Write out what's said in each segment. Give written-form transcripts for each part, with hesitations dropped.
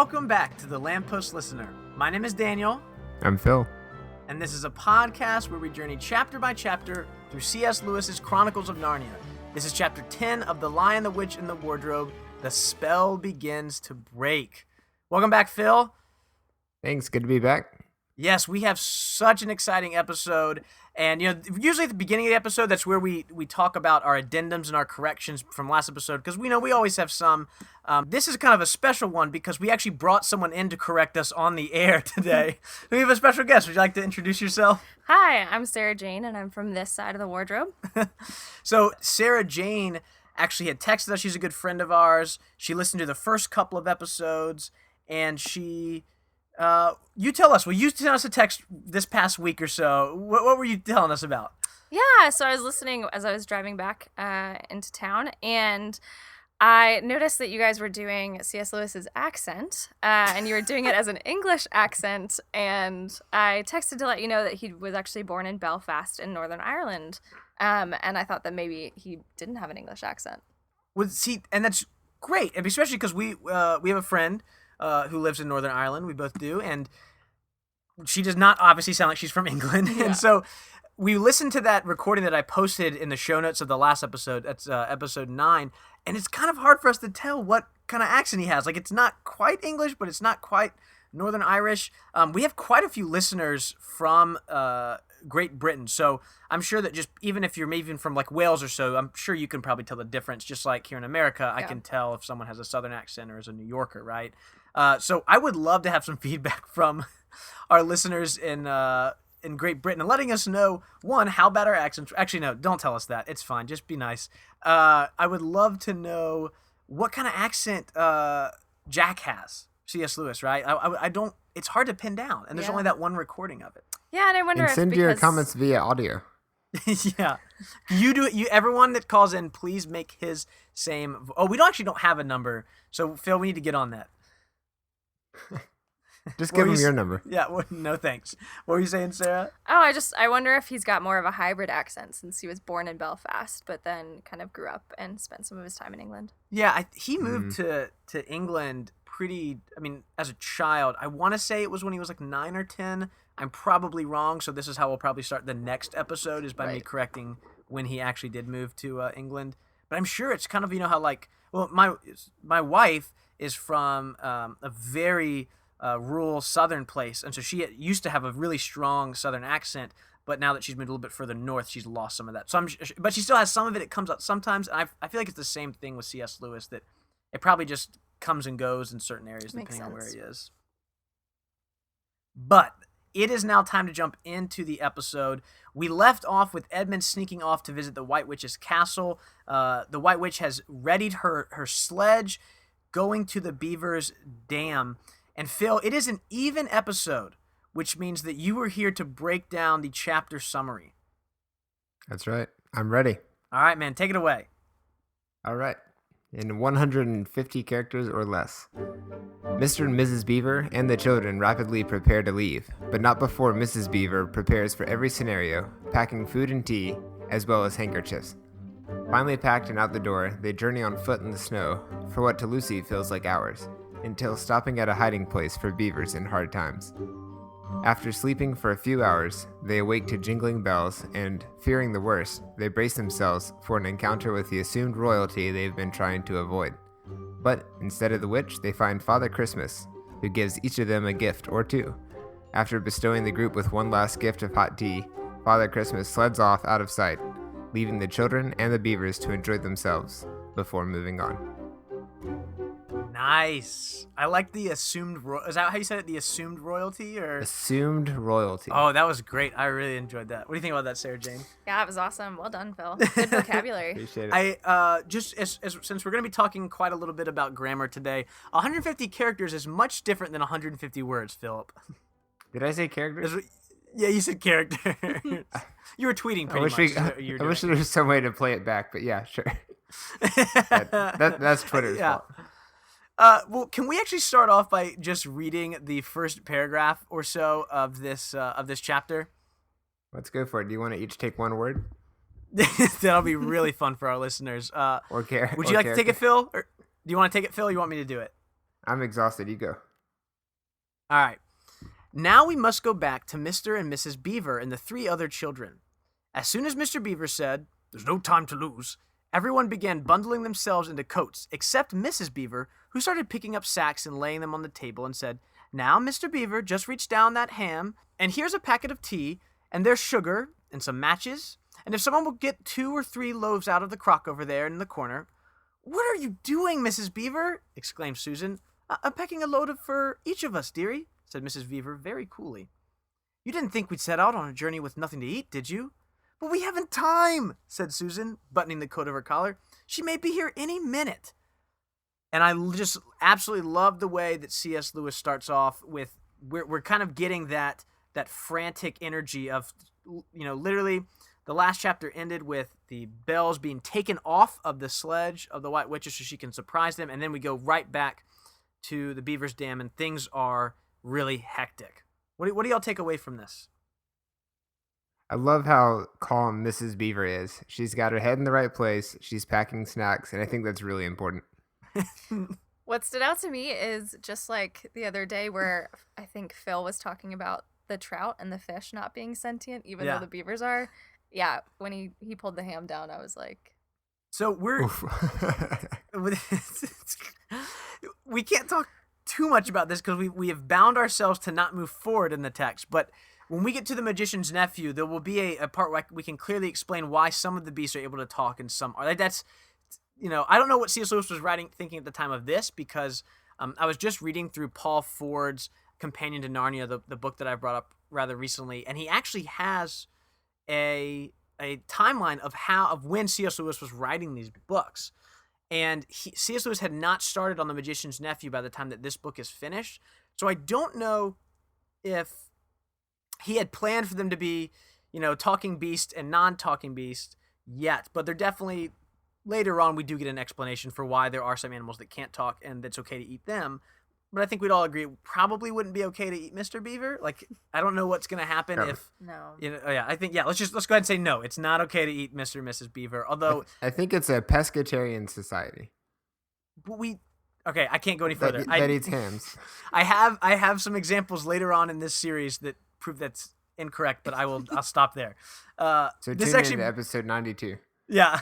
Welcome back to the Lamppost Listener. My name is Daniel. I'm Phil. And this is a podcast where we journey chapter by chapter through C.S. Lewis's Chronicles of Narnia. This is chapter 10 of The Lion, the Witch, and the Wardrobe. The spell begins to break. Welcome back, Phil. Thanks. Good to be back. Yes, we have such an exciting episode. And, usually at the beginning of the episode, that's where we talk about our addendums and our corrections from last episode, because we always have some. This is kind of a special one because we actually brought someone in to correct us on the air today. We have a special guest. Would you like to introduce yourself? Hi, I'm Sarah Jane, and I'm from this side of the wardrobe. So Sarah Jane actually had texted us. She's a good friend of ours. She listened to the first couple of episodes, and she... you tell us. Well, you sent us a text this past week or so. What were you telling us about? Yeah, so I was listening as I was driving back into town, and I noticed that you guys were doing C.S. Lewis's accent, and you were doing it as an English accent, and I texted to let you know that he was actually born in Belfast in Northern Ireland, and I thought that maybe he didn't have an English accent. Well, see, and that's great, and especially because we have a friend who lives in Northern Ireland. We both do, and she does not obviously sound like she's from England. Yeah. And so we listened to that recording that I posted in the show notes of the last episode. That's episode 9, and it's kind of hard for us to tell what kind of accent he has. Like, it's not quite English, but it's not quite Northern Irish. We have quite a few listeners from Great Britain, so I'm sure that just even if you're maybe from like Wales or so, I'm sure you can probably tell the difference. Just like here in America, I can tell if someone has a Southern accent or is a New Yorker, right? So I would love to have some feedback from our listeners in Great Britain and letting us know, one, how bad our accents. Actually, no, don't tell us that. It's fine. Just be nice. I would love to know what kind of accent Jack has. C.S. Lewis, right? I don't. It's hard to pin down, and there's only that one recording of it. Yeah, and I wonder And if send your comments via audio. Yeah, you do it. Everyone that calls in, please make his same. Oh, we actually don't have a number, so Phil, we need to get on that. Just give him your number. Yeah, no thanks. What were you saying, Sarah? Oh, I wonder if he's got more of a hybrid accent since he was born in Belfast, but then kind of grew up and spent some of his time in England. Yeah, he moved to England as a child. I want to say it was when he was like 9 or 10. I'm probably wrong, so this is how we'll probably start the next episode, is by me correcting when he actually did move to England. But I'm sure it's kind of, how like, well, my wife is from a very rural southern place, and so she used to have a really strong southern accent, but now that she's moved a little bit further north, she's lost some of that. So but she still has some of it. It comes out sometimes, and I feel like it's the same thing with C.S. Lewis, that it probably just comes and goes in certain areas depending on where he is. But it is now time to jump into the episode. We left off with Edmund sneaking off to visit the White Witch's castle. The White Witch has readied her sledge, going to the Beaver's Dam. And Phil, it is an even episode, which means that you were here to break down the chapter summary. That's right. I'm ready. All right, man, take it away. All right. In 150 characters or less. Mr. and Mrs. Beaver and the children rapidly prepare to leave, but not before Mrs. Beaver prepares for every scenario, packing food and tea, as well as handkerchiefs. Finally packed and out the door, they journey on foot in the snow, for what to Lucy feels like hours, until stopping at a hiding place for beavers in hard times. After sleeping for a few hours, they awake to jingling bells, and, fearing the worst, they brace themselves for an encounter with the assumed royalty they've been trying to avoid. But, instead of the witch, they find Father Christmas, who gives each of them a gift or two. After bestowing the group with one last gift of hot tea, Father Christmas sleds off out of sight, leaving the children and the beavers to enjoy themselves before moving on. Nice. I like the assumed is that how you said it? The assumed royalty, or assumed royalty? Oh, that was great. I really enjoyed that. What do you think about that, Sarah Jane? Yeah, it was awesome. Well done, Phil. Good vocabulary. Appreciate it. I just as since we're going to be talking quite a little bit about grammar today, 150 characters is much different than 150 words, Philip. Did I say characters? Yeah, you said characters. You were tweeting pretty much. I wish there was some way to play it back, but yeah, sure. That's Twitter's fault. Well, can we actually start off by just reading the first paragraph or so of this chapter? Let's go for it. Do you want to each take one word? That'll be really fun for our listeners. Would you like to take it, Phil? Or do you want to take it, Phil? Or you want me to do it? I'm exhausted. You go. All right. Now we must go back to Mr. and Mrs. Beaver and the 3 other children. As soon as Mr. Beaver said, "There's no time to lose," everyone began bundling themselves into coats, except Mrs. Beaver, who started picking up sacks and laying them on the table and said, "Now, Mr. Beaver, just reach down that ham, and here's a packet of tea, and there's sugar, and some matches, and if someone will get 2 or 3 loaves out of the crock over there in the corner." "What are you doing, Mrs. Beaver?" exclaimed Susan. "I'm packing a load for each of us, dearie," said Mrs. Beaver very coolly. "You didn't think we'd set out on a journey with nothing to eat, did you?" "But we haven't time," said Susan, buttoning the coat of her collar. "She may be here any minute." And I just absolutely love the way that C.S. Lewis starts off with, we're kind of getting that frantic energy of, literally the last chapter ended with the bells being taken off of the sledge of the White Witches so she can surprise them, and then we go right back to the Beaver's Dam, and things are really hectic. What do y'all take away from this? I love how calm Mrs. Beaver is. She's got her head in the right place. She's packing snacks, and I think that's really important. What stood out to me is just like the other day where I think Phil was talking about the trout and the fish not being sentient, even though the beavers are. Yeah, when he pulled the ham down, I was like... So we can't talk too much about this because we have bound ourselves to not move forward in the text, but when we get to the magician's nephew, there will be a part where we can clearly explain why some of the beasts are able to talk and some are. Like that's, I don't know what C.S. Lewis was thinking at the time of this, because I was just reading through Paul Ford's Companion to Narnia, the book that I brought up rather recently, and he actually has a timeline of when C.S. Lewis was writing these books. And C.S. Lewis had not started on The Magician's Nephew by the time that this book is finished. So I don't know if he had planned for them to be, talking beast and non-talking beast yet. But they're definitely, later on, we do get an explanation for why there are some animals that can't talk and that's okay to eat them. But I think we'd all agree it probably wouldn't be okay to eat Mr. Beaver. Like, I don't know what's going to happen if... No. I think, let's go ahead and say no. It's not okay to eat Mr. and Mrs. Beaver. Although... I think it's a pescatarian society. But okay, I can't go any further. That eats hams. I have some examples later on in this series that prove that's incorrect, but I'll stop there. So tune in to episode 92. Yeah.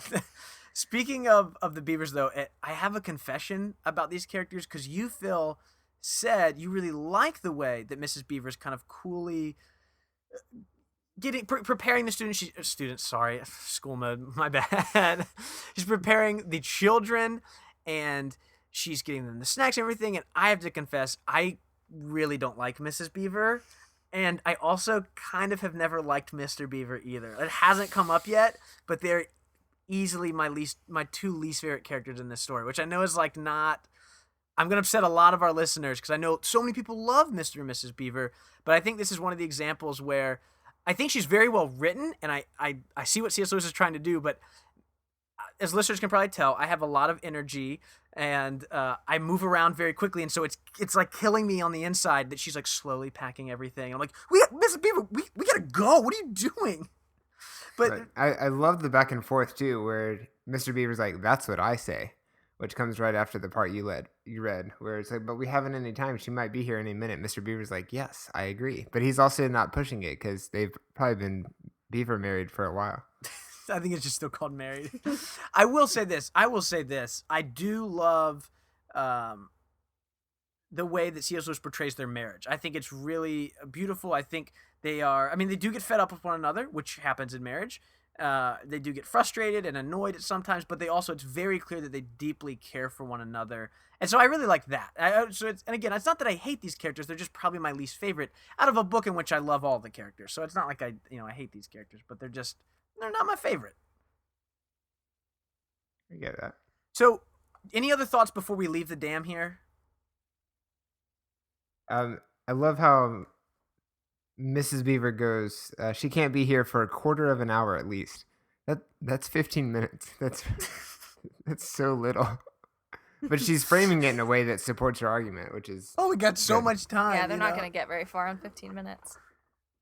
Speaking of the beavers, though, I have a confession about these characters, because you, Phil, said you really like the way that Mrs. Beaver's kind of coolly preparing the school mode, my bad. She's preparing the children, and she's getting them the snacks and everything, and I have to confess, I really don't like Mrs. Beaver, and I also kind of have never liked Mr. Beaver either. It hasn't come up yet, but they're easily my 2 least favorite characters in this story, which I know is like not... I'm going to upset a lot of our listeners because I know so many people love Mr. and Mrs. Beaver, but I think this is one of the examples where I think she's very well written, and I see what C.S. Lewis is trying to do, but as listeners can probably tell, I have a lot of energy, and I move around very quickly, and so it's like killing me on the inside that she's like slowly packing everything. I'm like, Mrs. Beaver, we gotta go. What are you doing? But right. I love the back and forth too, where Mr. Beaver's like, "That's what I say," which comes right after the part you read, where it's like, "But we haven't any time. She might be here any minute." Mr. Beaver's like, "Yes, I agree," but he's also not pushing it because they've probably been beaver married for a while. I think it's just still called married. I will say this. I do love the way that C.S. Lewis portrays their marriage. I think it's really beautiful. I think they do get fed up with one another, which happens in marriage. They do get frustrated and annoyed at sometimes, but it's very clear that they deeply care for one another. And so I really like that. And again, it's not that I hate these characters. They're just probably my least favorite out of a book in which I love all the characters. So it's not like I hate these characters, but they're not my favorite. I get that. So any other thoughts before we leave the dam here? I love how Mrs. Beaver goes, she can't be here for a quarter of an hour at least. That's 15 minutes. That's so little. But she's framing it in a way that supports her argument, which is... Oh, we got so much time. Yeah, they're not going to get very far in 15 minutes.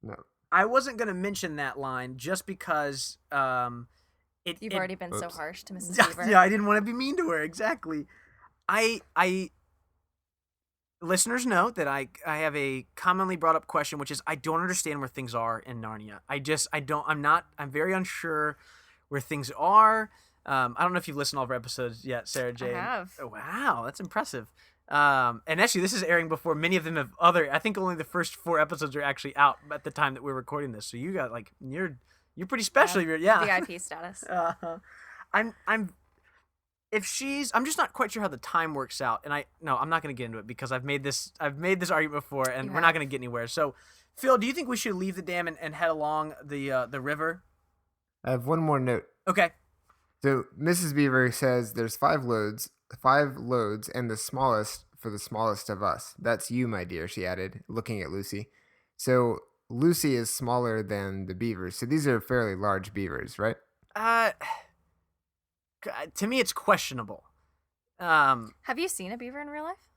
No. I wasn't going to mention that line just because... You've already been so harsh to Mrs. Beaver. Yeah, I didn't want to be mean to her, exactly. listeners know that I have a commonly brought up question, which is I don't understand where things are in Narnia. I'm very unsure where things are. I don't know if you've listened to all of our episodes yet, Sarah J. I have. Oh, wow, that's impressive. And actually, this is airing before many of them have I think only the first 4 episodes are actually out at the time that we're recording this. So you got you're pretty special. VIP status. I'm just not quite sure how the time works out, and I'm not going to get into it because I've made this argument before, and we're not going to get anywhere. So, Phil, do you think we should leave the dam and head along the river? I have one more note. Okay. So Mrs. Beaver says there's 5 loads, and the smallest for the smallest of us. That's you, my dear, she added, looking at Lucy. So Lucy is smaller than the beavers. So these are fairly large beavers, right? To me, it's questionable. Have you seen a beaver in real life?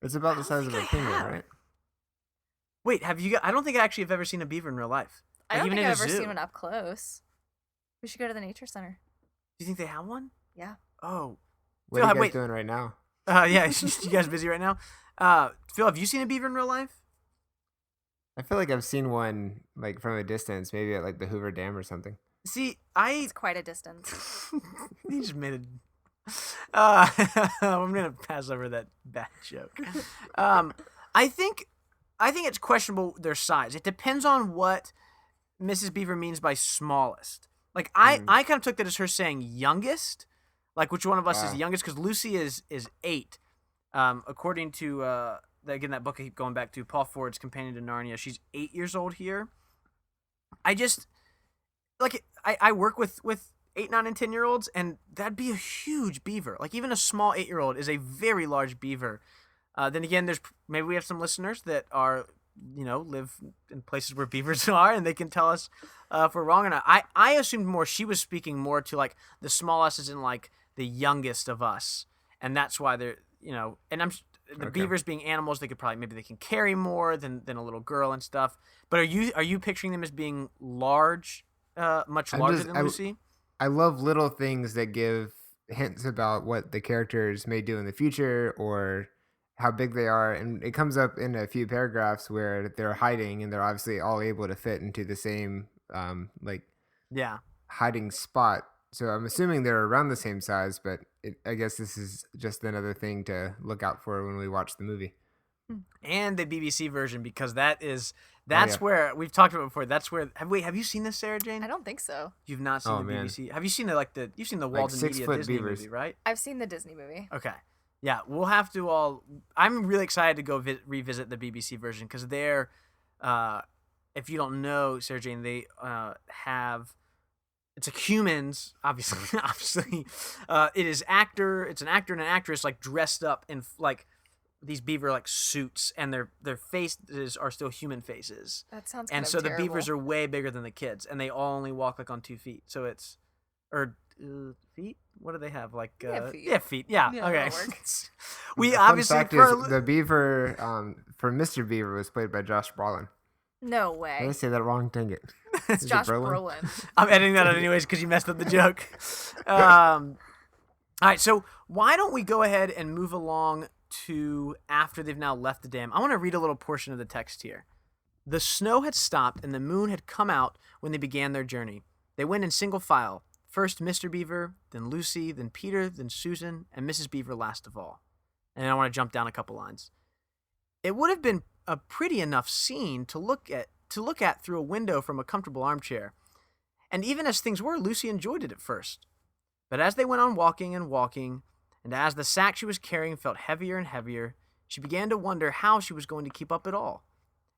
It's about the size of a penguin, right? Wait, have you? I don't think I actually have ever seen a beaver in real life. I don't even think in I've a ever zoo. seen one up close. We should go to the nature center. Do you think they have one? Yeah. Oh. What Phil, are you guys doing right now? Yeah, you guys busy right now? Phil, have you seen a beaver in real life? I feel like I've seen one like from a distance, maybe at like the Hoover Dam or something. See, It's quite a distance. he just made it. I'm gonna pass over that bad joke. I think it's questionable their size. It depends on what Mrs. Beaver means by smallest. Like I kind of took that as her saying youngest, like which one of us is the youngest? Because Lucy is 8, according to again that book I keep going back to, Paul Ford's Companion to Narnia. She's 8 years old here. I work with 8, 9, and 10-year-olds, and that'd be a huge beaver. Like even a small 8-year-old is a very large beaver. Then again, maybe we have some listeners that are live in places where beavers are, and they can tell us if we're wrong or not. I assumed more she was speaking more to like the smallest as in like the youngest of us, and that's why they're and the beavers being animals, they can carry more than a little girl and stuff. But are you picturing them as being large, much larger than Lucy? I love little things that give hints about what the characters may do in the future or how big they are, and it comes up in a few paragraphs where they're hiding and they're obviously all able to fit into the same hiding spot. So I'm assuming they're around the same size, but I guess this is just another thing to look out for when we watch the movie. And the BBC version, because that's where we've talked about it before. That's where have you seen this, Sarah Jane? I don't think so. You've not seen the BBC. Have you seen you've seen the Walden Media Disney movie, right? I've seen the Disney movie. Okay. Yeah, we'll have to I'm really excited to go revisit the BBC version because they're, if you don't know, Sarah Jane, they have, it's like humans, obviously. It's an actor and an actress like dressed up in like these beaver like suits, and their faces are still human faces. That sounds and kind so of terrible. The beavers are way bigger than the kids, and they all only walk like on 2 feet. So it's feet. What do they have? Like feet. Yeah. Okay. We obviously fact is, the beaver for Mr. Beaver was played by Josh Brolin. No way. Did I say that wrong? Dang it. It's Josh Brolin. I'm editing that out anyways because you messed up the joke. All right, so why don't we go ahead and move along to after they've now left the dam. I want to read a little portion of the text here. The snow had stopped and the moon had come out when they began their journey. They went in single file. First Mr. Beaver, then Lucy, then Peter, then Susan, and Mrs. Beaver last of all. And I want to jump down a couple lines. It would have been a pretty enough scene to look at through a window from a comfortable armchair. And even as things were, Lucy enjoyed it at first. But as they went on walking and walking, and as the sack she was carrying felt heavier and heavier, she began to wonder how she was going to keep up at all.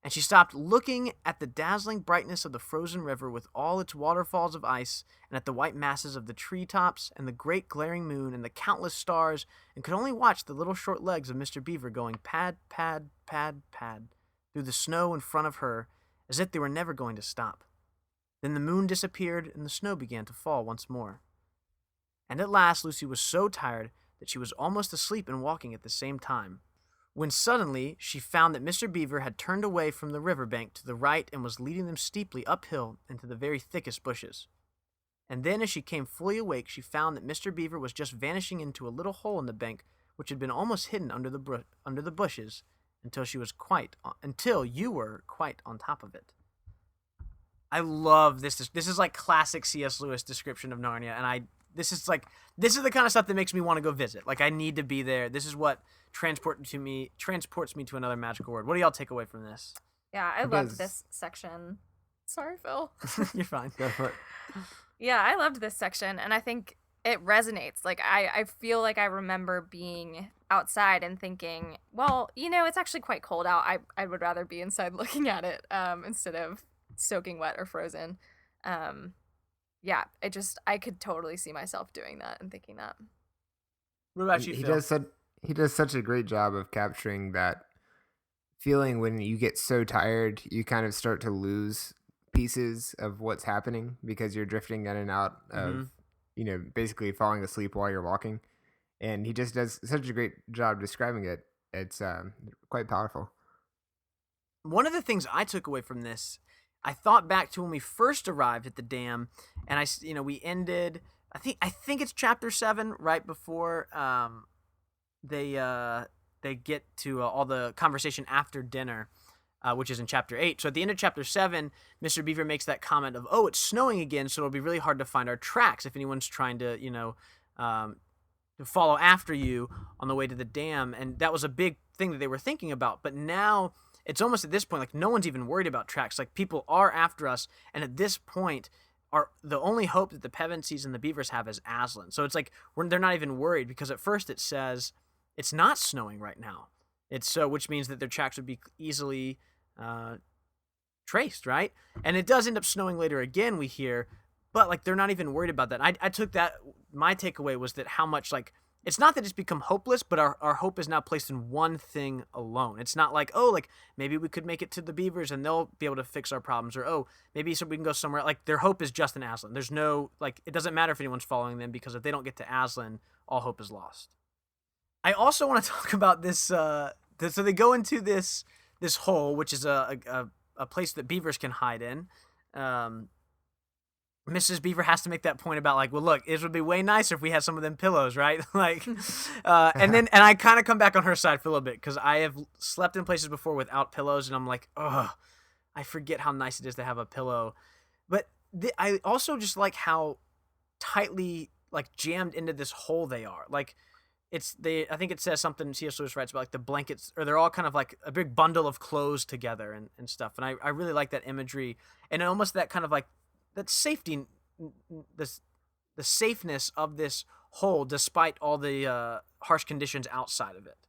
And she stopped looking at the dazzling brightness of the frozen river with all its waterfalls of ice, and at the white masses of the treetops, and the great glaring moon, and the countless stars, and could only watch the little short legs of Mr. Beaver going pad, pad, pad, pad, through the snow in front of her, as if they were never going to stop. Then the moon disappeared, and the snow began to fall once more. And at last Lucy was so tired that she was almost asleep and walking at the same time, when suddenly she found that Mr. Beaver had turned away from the river bank to the right and was leading them steeply uphill into the very thickest bushes. And then as she came fully awake, she found that Mr. Beaver was just vanishing into a little hole in the bank which had been almost hidden under the bushes until you were quite on top of it. I love this. This is like classic C.S. Lewis description of Narnia, and this is the kind of stuff that makes me want to go visit. Like, I need to be there. This is what transports me to another magical world. What do y'all take away from this? Yeah, I loved this section. Sorry, Phil. You're fine. Go for it. Yeah, I loved this section, and I think it resonates. Like, I feel like I remember being outside and thinking, well, it's actually quite cold out. I would rather be inside looking at it instead of soaking wet or frozen. Yeah, I could totally see myself doing that and thinking that. What about you, Phil? He does such a great job of capturing that feeling when you get so tired, you kind of start to lose pieces of what's happening because you're drifting in and out of, basically falling asleep while you're walking. And he just does such a great job describing it. It's quite powerful. One of the things I took away from this, I thought back to when we first arrived at the dam, and we ended. I think it's chapter 7, right before they get to all the conversation after dinner, which is in chapter 8. So at the end of chapter 7, Mr. Beaver makes that comment of, "Oh, it's snowing again, so it'll be really hard to find our tracks if anyone's trying to to follow after you on the way to the dam." And that was a big thing that they were thinking about. But now it's almost at this point, like, no one's even worried about tracks. Like, people are after us, and at this point, the only hope that the Pevensies and the Beavers have is Aslan. So it's like they're not even worried, because at first it says it's not snowing right now. Which means that their tracks would be easily traced, right? And it does end up snowing later again, we hear, but like they're not even worried about that. I took that, my takeaway was that how much, like, it's not that it's become hopeless, but our hope is now placed in one thing alone. It's not like, oh, like, maybe we could make it to the Beavers and they'll be able to fix our problems, or, oh, maybe so we can go somewhere. Like, their hope is just in Aslan. There's no, like, it doesn't matter if anyone's following them, because if they don't get to Aslan, all hope is lost. I also want to talk about this, so they go into this hole, which is a place that beavers can hide in. Mrs. Beaver has to make that point about, like, well, look, it would be way nicer if we had some of them pillows, right? Like, and I kind of come back on her side for a little bit, because I have slept in places before without pillows, and I'm like, oh, I forget how nice it is to have a pillow. But I also just like how tightly, like, jammed into this hole they are. Like, I think it says something, C.S. Lewis writes about, like, the blankets, or they're all kind of like a big bundle of clothes together and stuff. And I really like that imagery, and almost that kind of, like, that safety, the safeness of this hole, despite all the harsh conditions outside of it.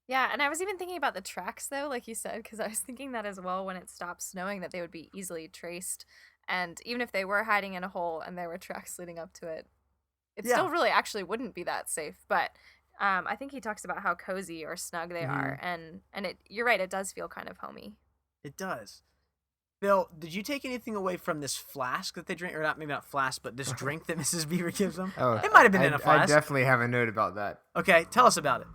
Yeah, and I was even thinking about the tracks, though, like you said, because I was thinking that as well when it stopped snowing, that they would be easily traced. And even if they were hiding in a hole and there were tracks leading up to it, still really actually wouldn't be that safe. But I think he talks about how cozy or snug they are. And you're right, it does feel kind of homey. It does. Bill, did you take anything away from this flask that they drink? Or maybe not flask, but this drink that Mrs. Beaver gives them? Oh, it might have been in a flask. I definitely have a note about that. Okay, tell us about it.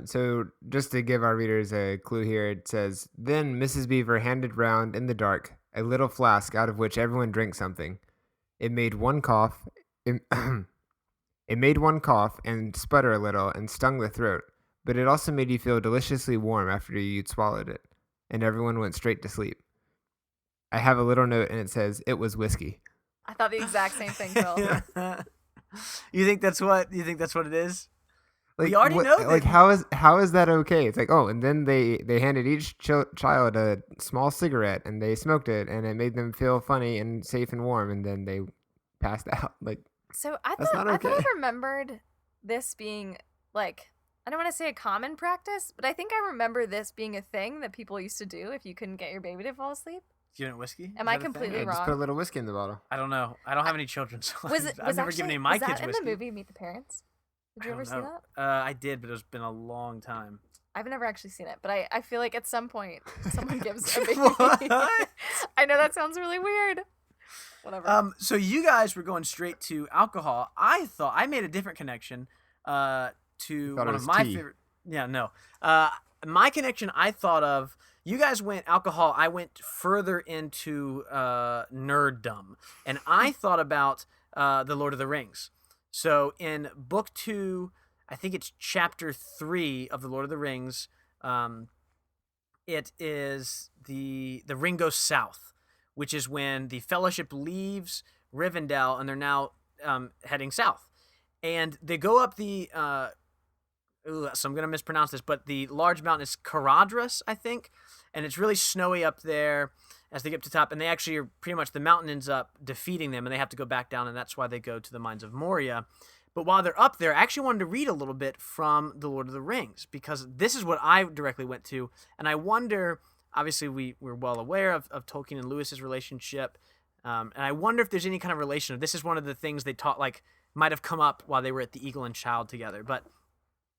So just to give our readers a clue here, it says, "Then Mrs. Beaver handed round in the dark a little flask out of which everyone drank something. It made one cough. It made one cough and sputter a little and stung the throat, but it also made you feel deliciously warm after you'd swallowed it, and everyone went straight to sleep." I have a little note, and it says, "It was whiskey." I thought the exact same thing, Phil. You think that's what it is? Like, we already know that. Like, how is that okay? It's like, oh, and then they handed each child a small cigarette, and they smoked it, and it made them feel funny and safe and warm, and then they passed out. Like, so I that's not okay. thought I remembered this being, like, I don't want to say a common practice, but I think I remember this being a thing that people used to do if you couldn't get your baby to fall asleep. Giving it whiskey? Am I completely wrong? Just put a little whiskey in the bottle. I don't know. I don't have any children, so I've never given any of my kids whiskey. Was that in the movie Meet the Parents? Did you ever see that? I did, but it's been a long time. I've never actually seen it, but I feel like at some point someone gives a baby. What? I know that sounds really weird. Whatever. So you guys were going straight to alcohol. I thought I made a different connection to one of my favorite. Yeah, no. My connection I thought of. You guys went alcohol. I went further into nerddom, and I thought about the Lord of the Rings. So in book 2, I think it's chapter 3 of the Lord of the Rings. It is the ring goes south, which is when the Fellowship leaves Rivendell and they're now heading south, and they go up the. So I'm gonna mispronounce this, but the large mountain is Caradhras, I think, and it's really snowy up there as they get up to the top, and they actually are pretty much the mountain ends up defeating them, and they have to go back down, and that's why they go to the Mines of Moria. But while they're up there, I actually wanted to read a little bit from The Lord of the Rings, because this is what I directly went to, and I wonder, obviously we're well aware of Tolkien and Lewis's relationship, and I wonder if there's any kind of relation. This is one of the things they taught, like, might have come up while they were at the Eagle and Child together, but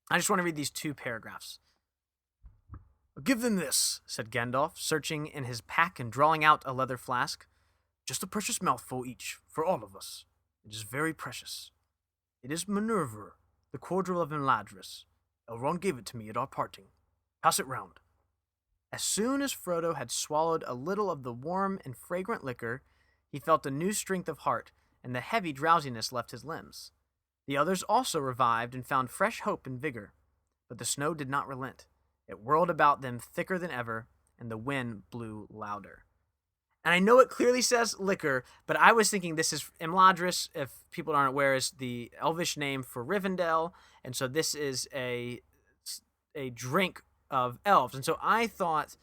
I just want to read these 2 paragraphs. "Give them this," said Gandalf, searching in his pack and drawing out a leather flask. "Just a precious mouthful each, for all of us. It is very precious. It is Minerva, the cordial of Imladris. Elrond gave it to me at our parting. Pass it round." As soon as Frodo had swallowed a little of the warm and fragrant liquor, he felt a new strength of heart, and the heavy drowsiness left his limbs. The others also revived and found fresh hope and vigor. But the snow did not relent. It whirled about them thicker than ever, and the wind blew louder. And I know it clearly says liquor, but I was thinking this is Imladris, if people aren't aware, is the Elvish name for Rivendell, and so this is a drink of elves. And so I thought,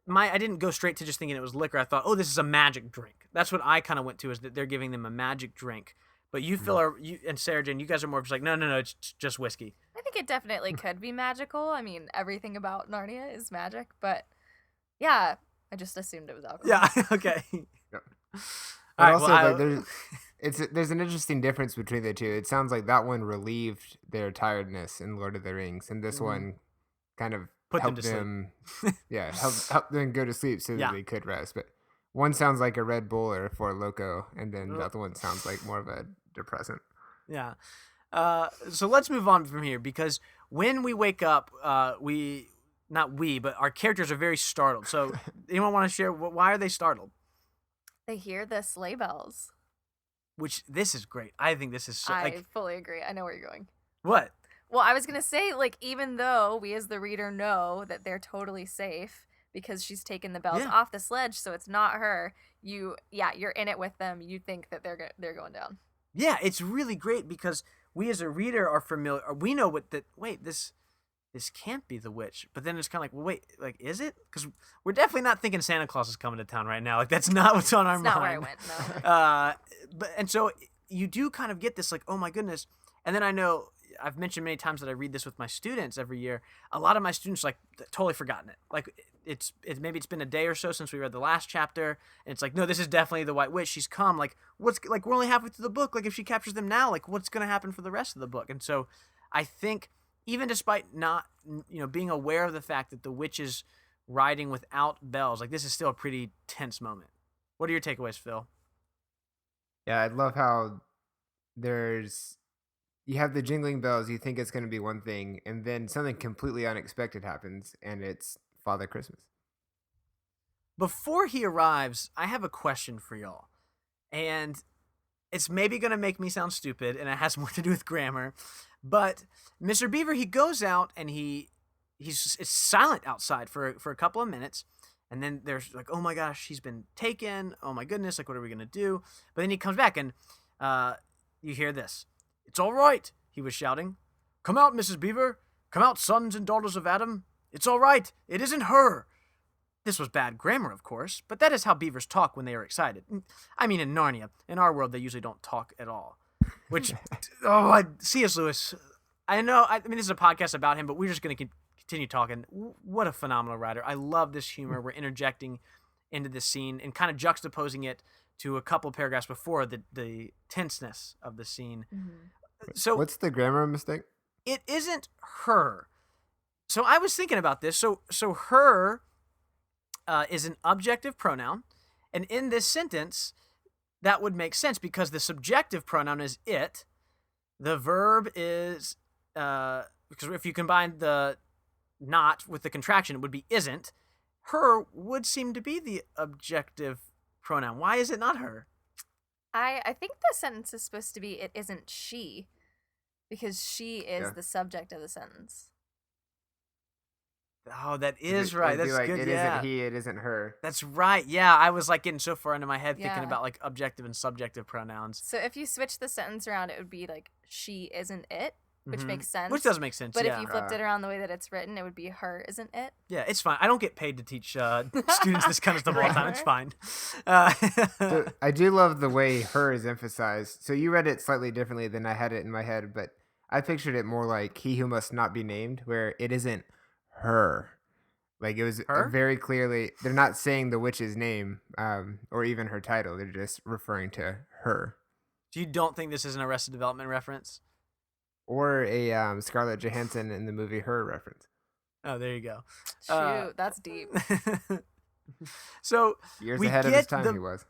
I didn't go straight to just thinking it was liquor. I thought, oh, this is a magic drink. That's what I kind of went to, is that they're giving them a magic drink. But you, Phil, and Sarah Jane, you guys are more just like, no, it's just whiskey. I think it definitely could be magical. I mean, everything about Narnia is magic, but yeah, I just assumed it was alcohol. Yeah, okay. Yep. All right, also, there's an interesting difference between the 2. It sounds like that one relieved their tiredness in Lord of the Rings, and this one kind of helped them help them go to sleep so that they could rest. But one sounds like a Red Bull or a Four Loko, and then the other one sounds like more of a depressant. Yeah. So let's move on from here, because when we wake up, but our characters are very startled. So anyone want to share, why are they startled? They hear the sleigh bells. Which, this is great. I think this is so, I fully agree. I know where you're going. What? Well, I was going to say, like, even though we as the reader know that they're totally safe because she's taken the bells off the sledge, so it's not her, you're in it with them. You think that they're going down. Yeah, it's really great because we as a reader are familiar. We know this can't be the witch. But then it's kind of like, well, wait, like, is it? Because we're definitely not thinking Santa Claus is coming to town right now. Like, that's not what's on our mind. That's not where I went, no. And so you do kind of get this, like, oh my goodness. And then I know I've mentioned many times that I read this with my students every year. A lot of my students, like, totally forgotten it. Like, maybe it's been a day or so since we read the last chapter, and it's like, no, this is definitely the White Witch. She's come. Like, we're only halfway through the book. Like, if she captures them now, like, what's going to happen for the rest of the book? And so I think, even despite not, being aware of the fact that the witch is riding without bells, like, this is still a pretty tense moment. What are your takeaways, Phil? Yeah, I love how you have the jingling bells, you think it's going to be one thing, and then something completely unexpected happens, and it's Father Christmas. Before he arrives, I have a question for y'all. And it's maybe going to make me sound stupid, and it has more to do with grammar. But Mr. Beaver, he goes out, and it's silent outside for a couple of minutes. And then there's like, oh my gosh, he's been taken. Oh my goodness, like, what are we going to do? But then he comes back, and you hear this. "It's all right," he was shouting. "Come out, Mrs. Beaver. Come out, sons and daughters of Adam. It's all right. It isn't her." This was bad grammar, of course, but that is how beavers talk when they are excited. I mean, in Narnia. In our world, they usually don't talk at all. Which, C.S. Lewis, I know, this is a podcast about him, but we're just going to continue talking. What a phenomenal writer. I love this humor. We're interjecting into this scene and kind of juxtaposing it to a couple paragraphs before the tenseness of the scene. Mm-hmm. So what's the grammar mistake? It isn't her. So I was thinking about this. So her is an objective pronoun, and in this sentence, that would make sense because the subjective pronoun is it. The verb is because if you combine the not with the contraction, it would be isn't. Her would seem to be the objective pronoun. Why is it not her? I think the sentence is supposed to be it isn't she. because she is Yeah. the subject of the sentence. Oh, that is It right. would be That's like, good. it Yeah. isn't he, it isn't her. That's right. Yeah, I was like getting so far into my head thinking Yeah. about like objective and subjective pronouns. So if you switch the sentence around, it would be like she isn't it, which makes sense. Which does make sense. But yeah. if you flipped it around the way that it's written, it would be her isn't it. Yeah, it's fine. I don't get paid to teach students this kind of stuff all the time. It's fine. So I do love the way her is emphasized. So you read it slightly differently than I had it in my head, but I pictured it more like he who must not be named, where it isn't her. Like it was Her? very clearly, they're not saying the witch's name or even her title. They're just referring to her. So you don't think this is an Arrested Development reference? Or a Scarlett Johansson in the movie Her reference. Oh, there you go. Shoot, that's deep. So Years we ahead of his get time, he was.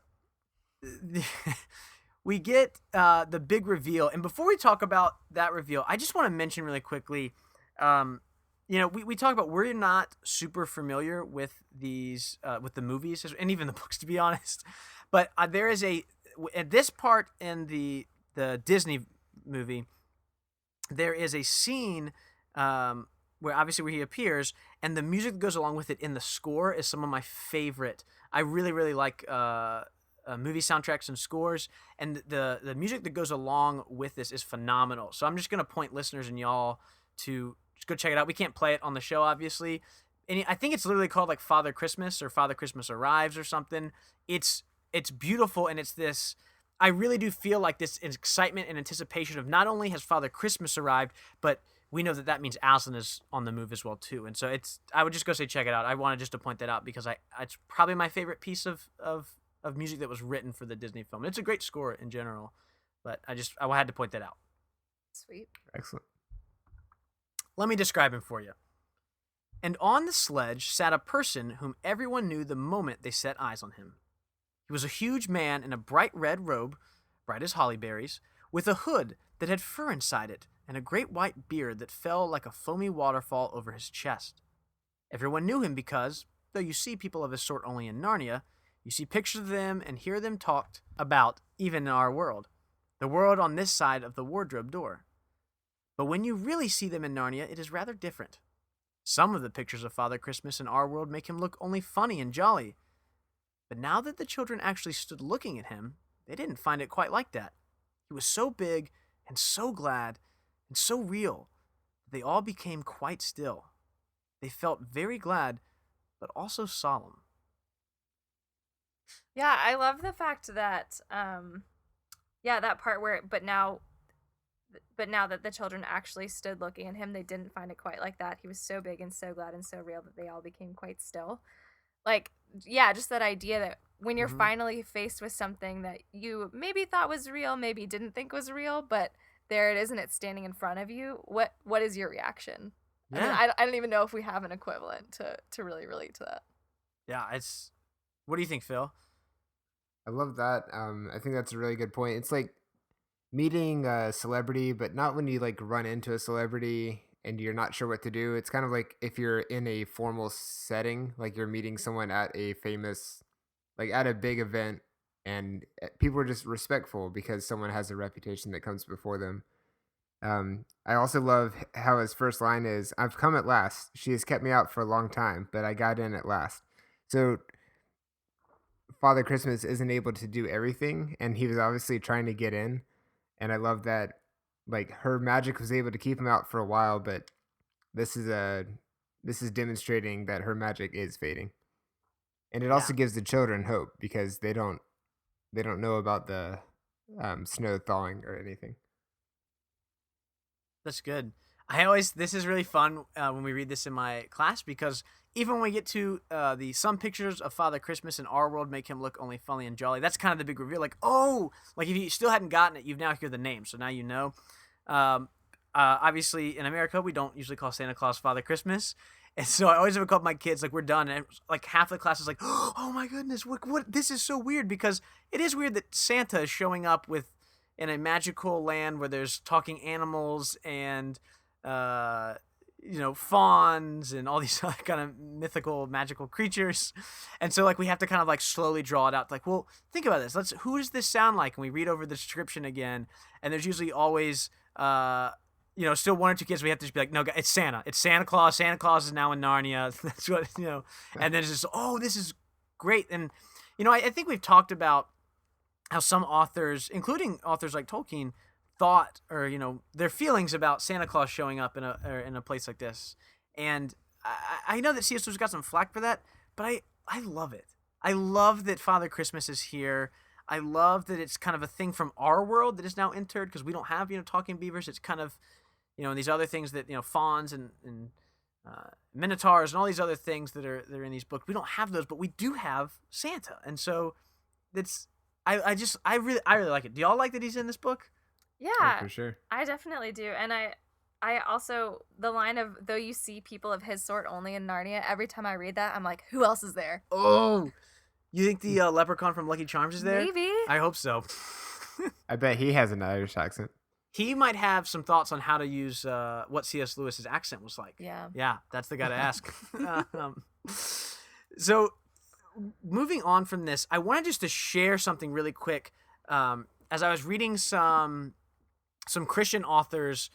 we get the big reveal, and before we talk about that reveal, I just want to mention really quickly. We talk about we're not super familiar with these with the movies and even the books, to be honest. But there is at this part in the Disney movie, there is a scene where he appears, and the music that goes along with it in the score is some of my favorite. I really, really like movie soundtracks and scores, and the music that goes along with this is phenomenal. So I'm just gonna point listeners and y'all to just go check it out. We can't play it on the show, obviously. And I think it's literally called like Father Christmas or Father Christmas Arrives or something. It's beautiful, and it's this. I really do feel like this excitement and anticipation of not only has Father Christmas arrived, but we know that means Aslan is on the move as well too. And so I would just go say check it out. I wanted just to point that out because it's probably my favorite piece of music that was written for the Disney film. It's a great score in general, but I had to point that out. Sweet. Excellent. Let me describe him for you. And on the sledge sat a person whom everyone knew the moment they set eyes on him. He was a huge man in a bright red robe, bright as holly berries, with a hood that had fur inside it, and a great white beard that fell like a foamy waterfall over his chest. Everyone knew him because, though you see people of his sort only in Narnia, you see pictures of them and hear them talked about even in our world, the world on this side of the wardrobe door. But when you really see them in Narnia, it is rather different. Some of the pictures of Father Christmas in our world make him look only funny and jolly. But now that the children actually stood looking at him, they didn't find it quite like that. He was so big and so glad and so real that they all became quite still. They felt very glad, but also solemn. Yeah, I love the fact that, that part where, but now that the children actually stood looking at him, they didn't find it quite like that. He was so big and so glad and so real that they all became quite still. Like, yeah, just that idea that when you're finally faced with something that you maybe thought was real, maybe didn't think was real, but there it is and it's standing in front of you, what is your reaction? Yeah. I mean, I don't even know if we have an equivalent to really relate to that. Yeah, what do you think, Phil? I love that. I think that's a really good point. It's like meeting a celebrity, but not when you like run into a celebrity and you're not sure what to do. It's kind of like if you're in a formal setting, like you're meeting someone at a famous, like at a big event, and people are just respectful because someone has a reputation that comes before them. I also love how his first line is, "I've come at last. She has kept me out for a long time, but I got in at last." So Father Christmas isn't able to do everything, and he was obviously trying to get in. And I love that, like, her magic was able to keep him out for a while, but this is demonstrating that her magic is fading. And it also gives the children hope because they don't know about the snow thawing or anything. That's good. This is really fun when we read this in my class because even when we get to some pictures of Father Christmas in our world make him look only funny and jolly. That's kind of the big reveal. Like, oh, like if you still hadn't gotten it, you've now heard the name, so now you know. Obviously, in America, we don't usually call Santa Claus Father Christmas, and so I always have called my kids like we're done, and like half the class is like, oh my goodness, what? This is so weird because it is weird that Santa is showing up in a magical land where there's talking animals and fawns and all these other kind of mythical magical creatures, and so like we have to kind of like slowly draw it out, like, well, think about this, who does this sound like, and we read over the description again, and there's usually always still one or two kids, we have to just be like, no, it's Santa. It's Santa Claus. Santa Claus is now in Narnia. That's what, and then it's just, oh, this is great. And, I think we've talked about how some authors, including authors like Tolkien, thought or, their feelings about Santa Claus showing up in a place like this. And I know that C.S. Lewis got some flack for that, but I love it. I love that Father Christmas is here. I love that it's kind of a thing from our world that is now entered, because we don't have, talking beavers. It's kind of, and these other things that, fawns and minotaurs and all these other things that are in these books. We don't have those, but we do have Santa. And so I really like it. Do y'all like that he's in this book? Yeah, Oh, for sure. I definitely do. And I also, the line of, though you see people of his sort only in Narnia, every time I read that, I'm like, who else is there? Oh, you think the leprechaun from Lucky Charms is there? Maybe. I hope so. I bet he has an Irish accent. He might have some thoughts on how to use what C.S. Lewis's accent was like. Yeah, that's the guy to ask. So, moving on from this, I wanted just to share something really quick. As I was reading some Christian authors'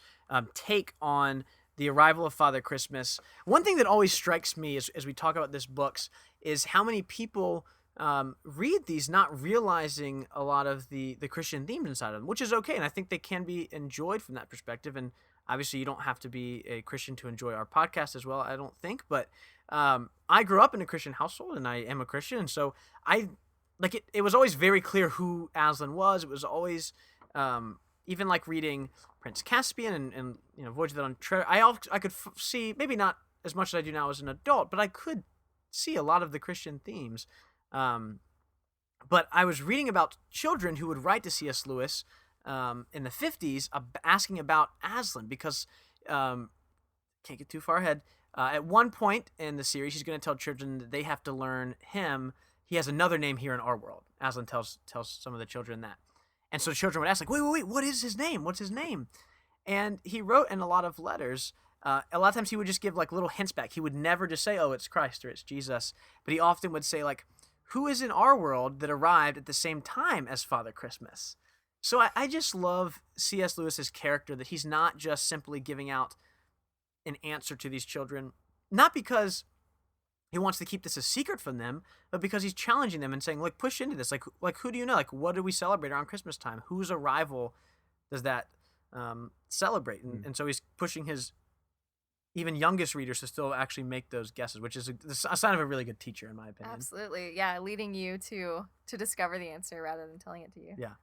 take on the arrival of Father Christmas, one thing that always strikes me as we talk about this books is how many people read these not realizing a lot of the Christian themes inside of them, which is okay, and I think they can be enjoyed from that perspective. And obviously, you don't have to be a Christian to enjoy our podcast as well, I don't think. But I grew up in a Christian household, and I am a Christian, and so I like it. It was always very clear who Aslan was. It was always even like reading Prince Caspian and Voyage of the Dawn Treasure. I could see, maybe not as much as I do now as an adult, but I could see a lot of the Christian themes. But I was reading about children who would write to C.S. Lewis in the 50s asking about Aslan, because can't get too far ahead. At one point in the series, he's going to tell children that they have to learn him. He has another name here in our world. Aslan tells some of the children that. And so children would ask, like, wait, what is his name? What's his name? And he wrote in a lot of letters, a lot of times he would just give like little hints back. He would never just say, oh, it's Christ or it's Jesus. But he often would say, like, who is in our world that arrived at the same time as Father Christmas? So I just love C.S. Lewis's character, that he's not just simply giving out an answer to these children, not because he wants to keep this a secret from them, but because he's challenging them and saying, look, push into this. Like who do you know? Like, what do we celebrate around Christmas time? Whose arrival does that celebrate? And so he's pushing his even youngest readers to still actually make those guesses, which is a sign of a really good teacher, in my opinion. Absolutely. Yeah, leading you to discover the answer rather than telling it to you. Yeah.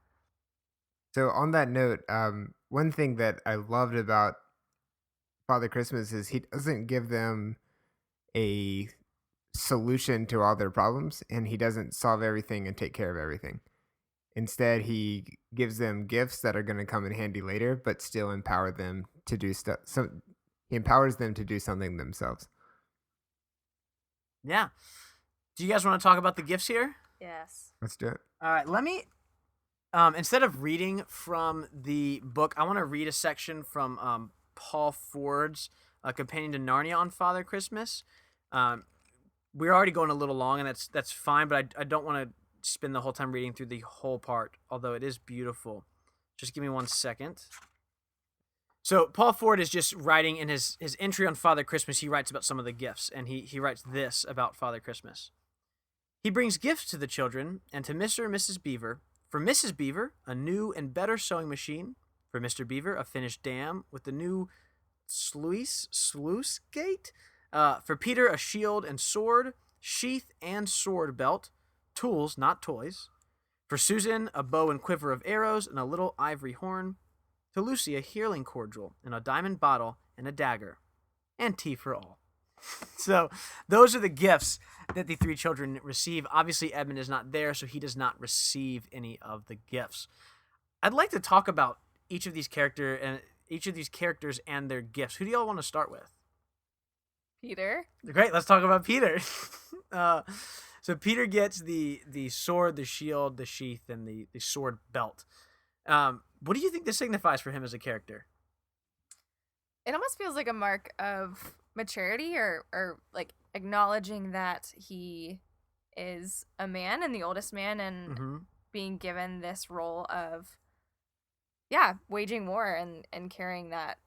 So on that note, one thing that I loved about Father Christmas is he doesn't give them a solution to all their problems, and he doesn't solve everything and take care of everything. Instead, he gives them gifts that are going to come in handy later, but still empower them to do stuff. So he empowers them to do something themselves. Yeah. Do you guys want to talk about the gifts here? Yes. Let's do it. All right. Let me, instead of reading from the book, I want to read a section from Paul Ford's Companion to Narnia on Father Christmas. We're already going a little long, and that's fine, but I don't want to spend the whole time reading through the whole part, although it is beautiful. Just give me 1 second. So Paul Ford is just writing in his entry on Father Christmas. He writes about some of the gifts, and he writes this about Father Christmas. He brings gifts to the children and to Mr. and Mrs. Beaver. For Mrs. Beaver, a new and better sewing machine. For Mr. Beaver, a finished dam with the new sluice gate. For Peter, a shield and sword, sheath and sword belt. Tools, not toys. For Susan, a bow and quiver of arrows and a little ivory horn. To Lucy, a healing cordial and a diamond bottle and a dagger. And tea for all. So those are the gifts that the three children receive. Obviously, Edmund is not there, so he does not receive any of the gifts. I'd like to talk about each of these characters and their gifts. Who do y'all want to start with? Peter. Great, let's talk about Peter. So Peter gets the sword, the shield, the sheath, and the sword belt. What do you think this signifies for him as a character? It almost feels like a mark of maturity or like acknowledging that he is a man and the oldest man and being given this role of, waging war and carrying that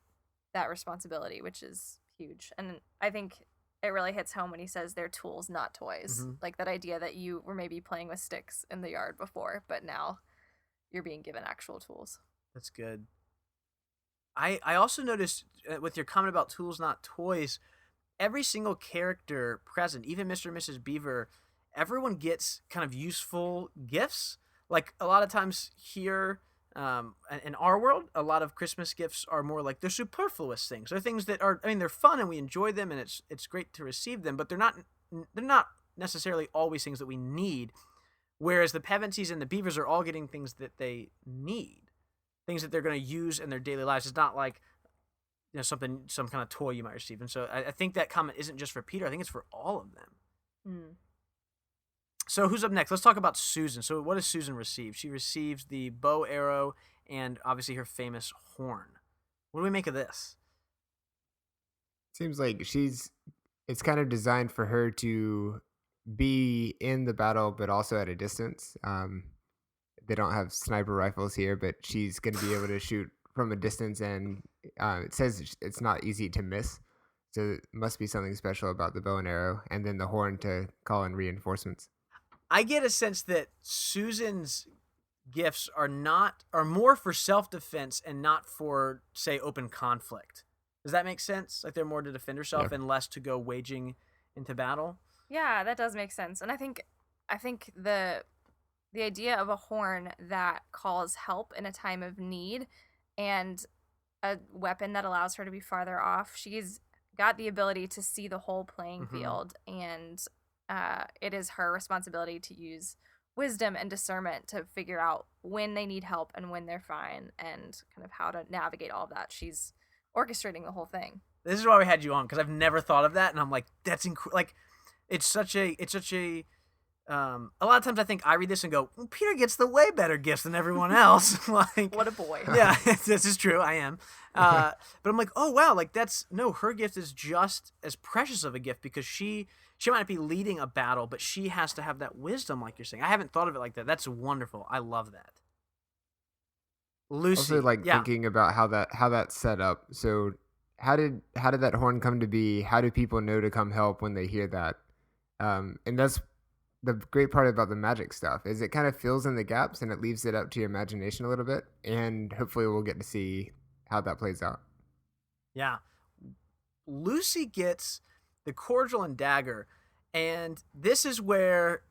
that responsibility, which is huge. And I think it really hits home when he says they're tools, not toys. Mm-hmm. Like that idea that you were maybe playing with sticks in the yard before, but now you're being given actual tools. That's good. I also noticed with your comment about tools, not toys, every single character present, even Mr. and Mrs. Beaver, everyone gets kind of useful gifts. Like a lot of times here in our world, a lot of Christmas gifts are more like they're superfluous things. They're things that are, I mean, they're fun and we enjoy them and it's great to receive them, but they're not necessarily always things that we need. Whereas the Pevensies and the Beavers are all getting things that they need, things that they're going to use in their daily lives. It's not like some kind of toy you might receive. And so I think that comment isn't just for Peter. I think it's for all of them. Mm. So who's up next? Let's talk about Susan. So what does Susan receive? She receives the bow, arrow, and obviously her famous horn. What do we make of this? Seems like it's kind of designed for her to be in the battle, but also at a distance. They don't have sniper rifles here, but she's going to be able to shoot from a distance, and it says it's not easy to miss. So it must be something special about the bow and arrow, and then the horn to call in reinforcements. I get a sense that Susan's gifts are more for self-defense and not for, say, open conflict. Does that make sense? Like they're more to defend herself and less to go waging into battle? Yeah, that does make sense. And I think the idea of a horn that calls help in a time of need and a weapon that allows her to be farther off, she's got the ability to see the whole playing field, and it is her responsibility to use wisdom and discernment to figure out when they need help and when they're fine, and kind of how to navigate all of that. She's orchestrating the whole thing. This is why we had you on, because I've never thought of that, and I'm like, that's like, it's such a a lot of times I think I read this and go, well, Peter gets the way better gifts than everyone else. Like, What a boy. Yeah, this is true. I am. But I'm like, oh wow, like her gift is just as precious of a gift because she might not be leading a battle, but she has to have that wisdom, like you're saying. I haven't thought of it like that. That's wonderful. I love that. Lucy, Also, thinking about how that's set up. So, how did that horn come to be? How do people know to come help when they hear that? And that's the great part about the magic stuff is it kind of fills in the gaps and it leaves it up to your imagination a little bit, and hopefully we'll get to see how that plays out. Yeah. Lucy gets the cordial and dagger, and this is where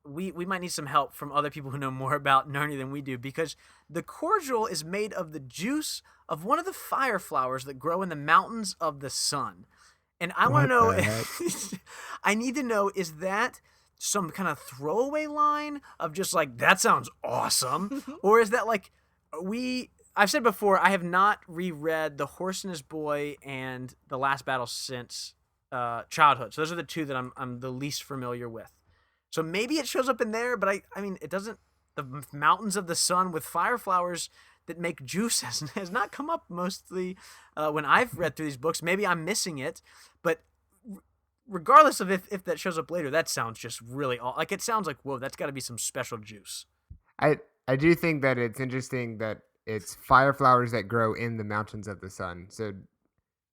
we might need some help from other people who know more about Narnia than we do, because the cordial is made of the juice of one of the fire flowers that grow in the mountains of the sun. And I want to know, I need to know, is that some kind of throwaway line of just like, that sounds awesome? Or is that like, I've said before, I have not reread The Horse and His Boy and The Last Battle since childhood. So those are the two that I'm the least familiar with. So maybe it shows up in there, but I mean, it doesn't, the mountains of the sun with fire flowers that make juice has not come up mostly when I've read through these books. Maybe I'm missing it, but regardless of if that shows up later, that sounds just really like, it sounds like, whoa, that's got to be some special juice. I do think that it's interesting that it's fire flowers that grow in the mountains of the sun. So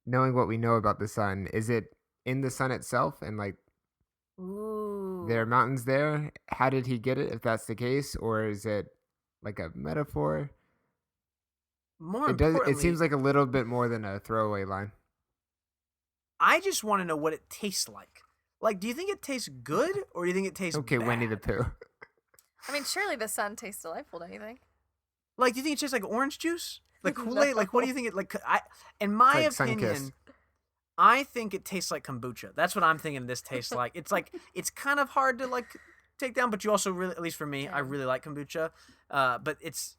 knowing what we know about the sun, is it in the sun itself and like, Ooh. there are mountains there? How did he get it, if that's the case? Or is it like a metaphor? It seems like a little bit more than a throwaway line. I just want to know what it tastes like. Like, do you think it tastes good, or do you think it tastes bad? Winnie the Pooh. I mean, surely the sun tastes delightful, don't you think? Like, do you think it tastes like orange juice? Like Kool-Aid? Like, what do you think it, like, in my opinion, I think it tastes like kombucha. That's what I'm thinking this tastes like. It's kind of hard to, like, take down, but you also really, at least for me, I really like kombucha. But it's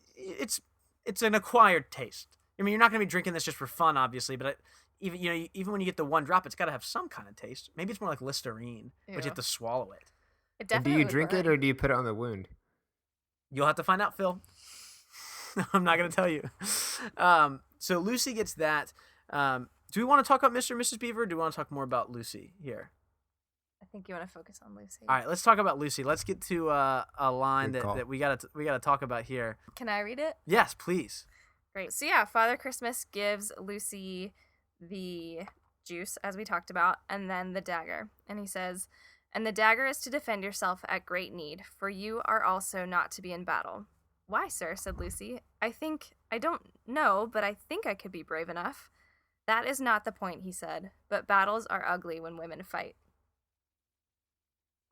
an acquired taste. I mean, you're not going to be drinking this just for fun, obviously, but even when you get the one drop, it's got to have some kind of taste. Maybe it's more like Listerine, but you have to swallow it. It definitely. And do you drink it or do you put it on the wound? You'll have to find out, Phil. I'm not going to tell you. So Lucy gets that. Do we want to talk about Mr. and Mrs. Beaver, or do we want to talk more about Lucy here? I think you want to focus on Lucy. All right, let's talk about Lucy. Let's get to a line that we gotta talk about here. Can I read it? Yes, please. Great. So yeah, Father Christmas gives Lucy the juice, as we talked about, and then the dagger. And he says, "And the dagger is to defend yourself at great need, for you are also not to be in battle." "Why, sir?" said Lucy. I don't know, but I think I could be brave enough." "That is not the point," he said, "but battles are ugly when women fight."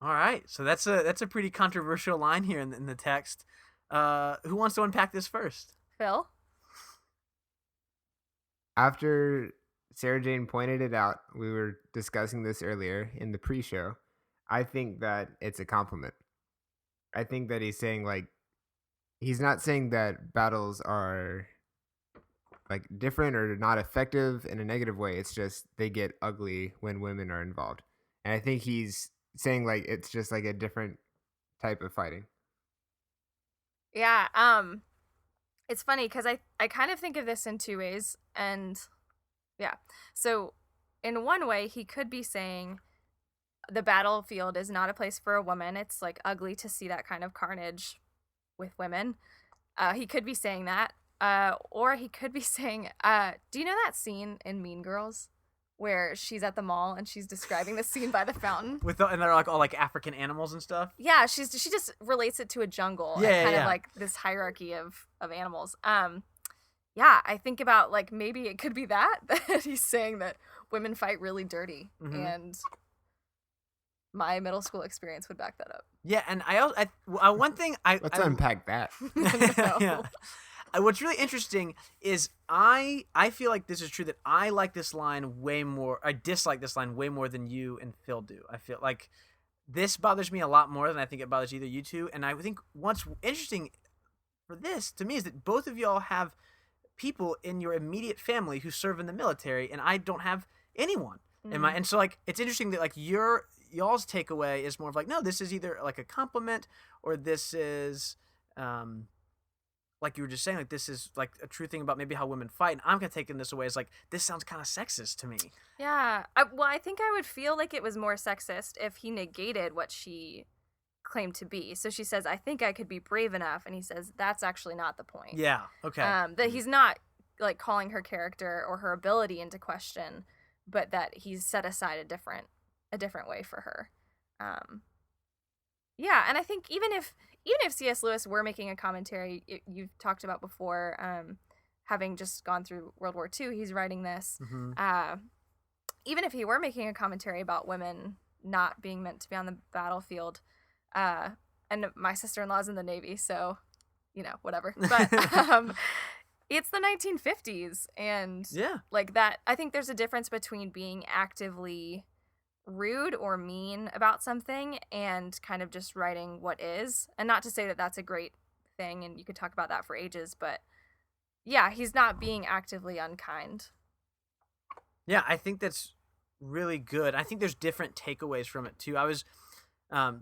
All right, so that's a pretty controversial line here in the text. Who wants to unpack this first? Phil? After Sarah Jane pointed it out, we were discussing this earlier in the pre-show. I think that it's a compliment. I think that he's saying, like, he's not saying that battles are like different or not effective in a negative way. It's just they get ugly when women are involved. And I think he's saying like it's just like a different type of fighting. Yeah, it's funny because I kind of think of this in two ways. And yeah, so in one way, he could be saying the battlefield is not a place for a woman. It's like ugly to see that kind of carnage with women. He could be saying that. Or he could be saying, do you know that scene in Mean Girls where she's at the mall and she's describing the scene by the fountain? And they're like all like African animals and stuff. Yeah, she just relates it to a jungle and kind of like this hierarchy of animals. Yeah, I think about like maybe it could be that he's saying that women fight really dirty, and my middle school experience would back that up. Yeah, and one thing let's unpack that. Yeah. What's really interesting is I feel like this is true that I like this line way more. I dislike this line way more than you and Phil do. I feel like this bothers me a lot more than I think it bothers either you two. And I think what's interesting for this to me is that both of y'all have people in your immediate family who serve in the military, and I don't have anyone in my. And so like it's interesting that like y'all's takeaway is more of like, no, this is either like a compliment or this is like you were just saying, like this is like a true thing about maybe how women fight. And I'm kind of taking this away as like, this sounds kind of sexist to me. Yeah. I think I would feel like it was more sexist if he negated what she claimed to be. So she says, "I think I could be brave enough." And he says, that's actually not the point. Yeah. Okay. That he's not like calling her character or her ability into question, but that he's set aside a different way for her. Yeah, and I think even if C.S. Lewis were making a commentary, you've talked about before, having just gone through World War II, he's writing this. Even if he were making a commentary about women not being meant to be on the battlefield, and my sister-in-law's in the Navy, so, whatever. But it's the 1950s, and like that, I think there's a difference between being actively rude or mean about something and kind of just writing what is. And not to say that that's a great thing, and you could talk about that for ages, but yeah, he's not being actively unkind. Yeah, I think that's really good. I think there's different takeaways from it too. I was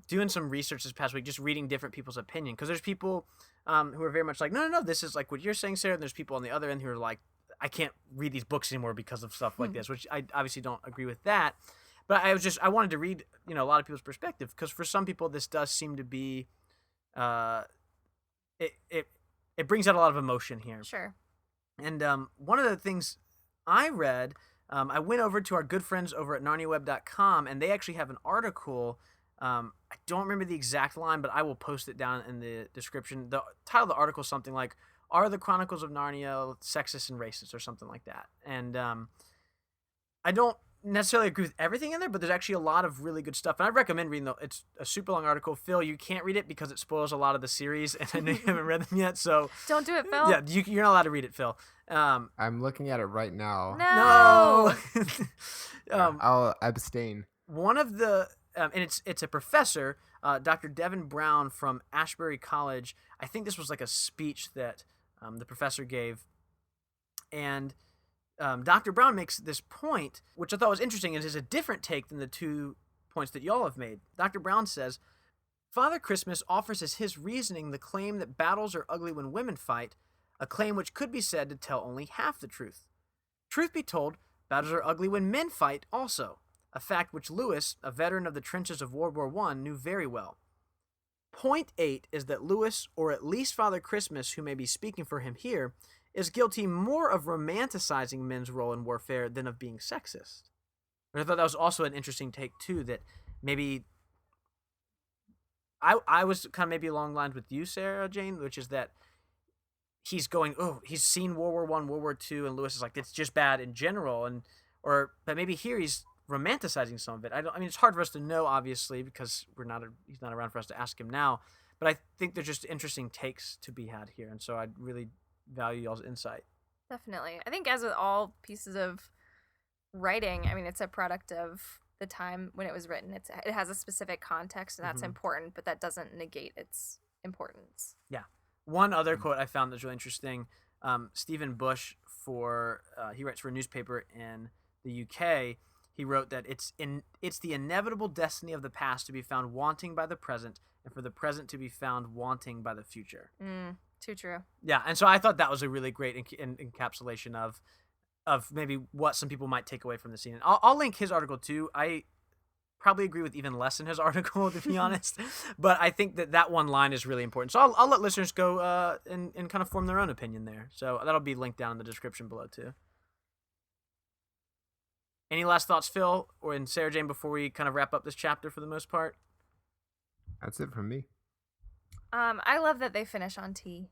doing some research this past week, just reading different people's opinion, because there's people who are very much like, no, this is like what you're saying, Sarah, and there's people on the other end who are like, I can't read these books anymore because of stuff like this, which I obviously don't agree with that. But I wanted to read, a lot of people's perspective, because for some people this does seem to be, it brings out a lot of emotion here. Sure. And one of the things I read, I went over to our good friends over at NarniaWeb.com, and they actually have an article. I don't remember the exact line, but I will post it down in the description. The title of the article is something like, "Are the Chronicles of Narnia Sexist and Racist?" or something like that. And I don't necessarily agree with everything in there, but there's actually a lot of really good stuff, and I recommend reading it's a super long article. Phil, you can't read it because it spoils a lot of the series, and I know you haven't read them yet, so don't do it, Phil. Yeah, you're not allowed to read it, Phil. I'm looking at it right now. No. I'll abstain. One of the and it's a professor, Dr. Devin Brown from Ashbury College. I think this was like a speech that the professor gave, and Dr. Brown makes this point, which I thought was interesting, and is a different take than the 2 points that y'all have made. Dr. Brown says, "Father Christmas offers as his reasoning the claim that battles are ugly when women fight, a claim which could be said to tell only half the truth. Truth be told, battles are ugly when men fight also, a fact which Lewis, a veteran of the trenches of World War I, knew very well. Point 8 is that Lewis, or at least Father Christmas, who may be speaking for him here, is guilty more of romanticizing men's role in warfare than of being sexist. And I thought that was also an interesting take too, that maybe I was kind of maybe along lines with you, Sarah Jane, which is that he's going, oh, he's seen World War I, World War II, and Lewis is like, it's just bad in general, but maybe here he's romanticizing some of it. I mean, it's hard for us to know, obviously, because he's not around for us to ask him now. But I think there's just interesting takes to be had here, and so I really value y'all's insight. Definitely. I think as with all pieces of writing, I mean, it's a product of the time when it was written. It has a specific context, and that's important, but that doesn't negate its importance. Yeah. One other quote I found that's really interesting. Stephen Bush, he writes for a newspaper in the UK. He wrote that it's the inevitable destiny of the past to be found wanting by the present, and for the present to be found wanting by the future. Too true. Yeah, and so I thought that was a really great encapsulation of maybe what some people might take away from the scene. And I'll link his article too. I probably agree with even less in his article, to be honest, but I think that one line is really important. So I'll let listeners go and kind of form their own opinion there. So that'll be linked down in the description below too. Any last thoughts, Phil, or in Sarah Jane, before we kind of wrap up this chapter for the most part? That's it from me. I love that they finish on tea.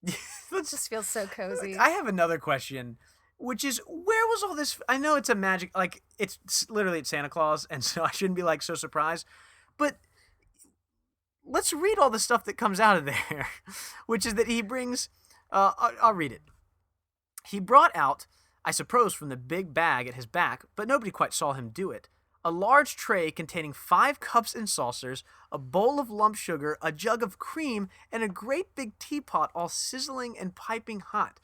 It just feels so cozy. I have another question, which is, where was all this? I know it's a magic, like, it's literally Santa Claus, and so I shouldn't be, like, so surprised. But let's read all the stuff that comes out of there, which is that he brings, I'll read it. He brought out, I suppose from the big bag at his back, but nobody quite saw him do it, a large tray containing 5 cups and saucers, a bowl of lump sugar, a jug of cream, and a great big teapot all sizzling and piping hot.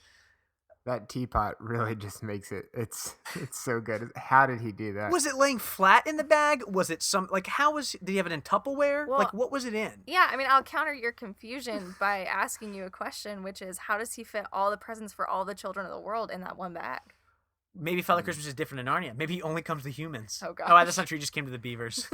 That teapot really just makes it's so good. How did he do that? Was it laying flat in the bag? Was it did he have it in Tupperware? Well, what was it in? Yeah, I mean, I'll counter your confusion by asking you a question, which is, how does he fit all the presents for all the children of the world in that one bag? Maybe Father Christmas is different in Narnia. Maybe he only comes to humans. Oh, gosh. Oh, that's not true. He just came to the beavers.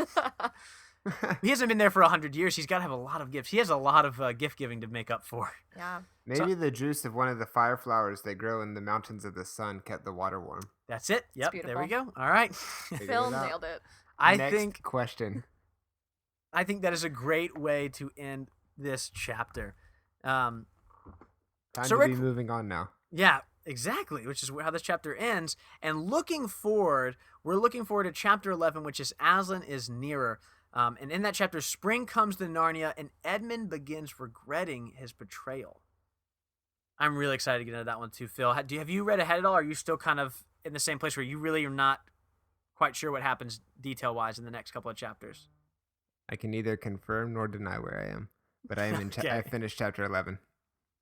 He hasn't been there for 100 years. He's got to have a lot of gifts. He has a lot of gift giving to make up for. Yeah. Maybe the juice of one of the fire flowers that grow in the mountains of the sun kept the water warm. That's it. Yep. Beautiful. There we go. All right. Phil nailed it. Next question. I think that is a great way to end this chapter. Time to be moving on now. Yeah. Exactly, which is how this chapter ends. And we're looking forward to chapter 11, which is Aslan is nearer. And in that chapter, spring comes to Narnia, and Edmund begins regretting his betrayal. I'm really excited to get into that one too, Phil. Have you read ahead at all? Or are you still kind of in the same place where you really are not quite sure what happens detail-wise in the next couple of chapters? I can neither confirm nor deny where I am, but I am in. Okay. I finished chapter 11.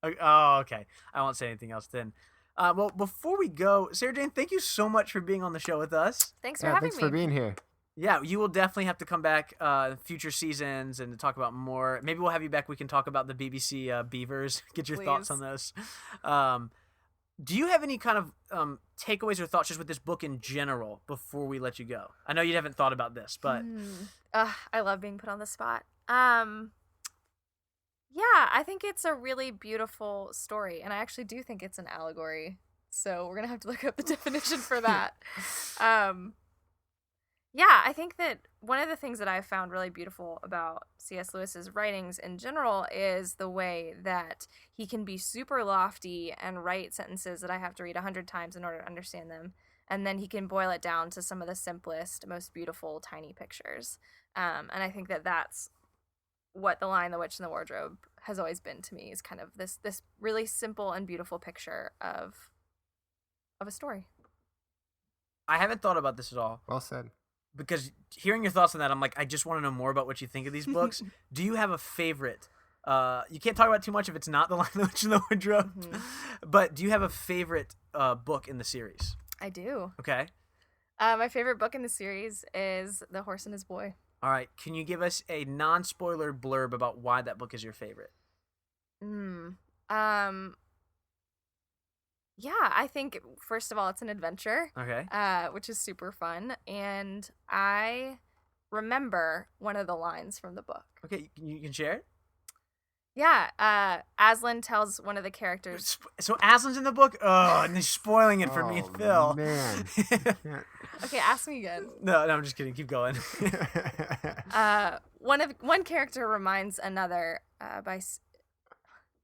Oh, okay. I won't say anything else then. Well, before we go, Sarah Jane, thank you so much for being on the show with us. Thanks for having me. Thanks for being here. Yeah, you will definitely have to come back in future seasons and to talk about more. Maybe we'll have you back. We can talk about the BBC Beavers. Get your thoughts on those. Do you have any kind of takeaways or thoughts just with this book in general before we let you go? I know you haven't thought about this, but I love being put on the spot. Yeah, I think it's a really beautiful story, and I actually do think it's an allegory. So we're gonna have to look up the definition for that. Yeah, I think that one of the things that I've found really beautiful about C.S. Lewis's writings in general is the way that he can be super lofty and write sentences that I have to read 100 times in order to understand them. And then he can boil it down to some of the simplest, most beautiful, tiny pictures. And I think that that's what The Lion, the Witch, and the Wardrobe has always been to me, is kind of this really simple and beautiful picture of a story. I haven't thought about this at all. Well said. Because hearing your thoughts on that, I'm like, I just want to know more about what you think of these books. Do you have a favorite? You can't talk about too much if it's not The Lion, the Witch, and the Wardrobe. But do you have a favorite book in the series? I do. Okay. My favorite book in the series is The Horse and His Boy. All right. Can you give us a non-spoiler blurb about why that book is your favorite? Yeah, I think, first of all, it's an adventure. Okay. Which is super fun. And I remember one of the lines from the book. Okay, you can share it? Yeah, Aslan tells one of the characters. So Aslan's in the book? Oh, and they're spoiling it for me and Phil. Man. Okay, ask me again. No, I'm just kidding. Keep going. One character reminds another by.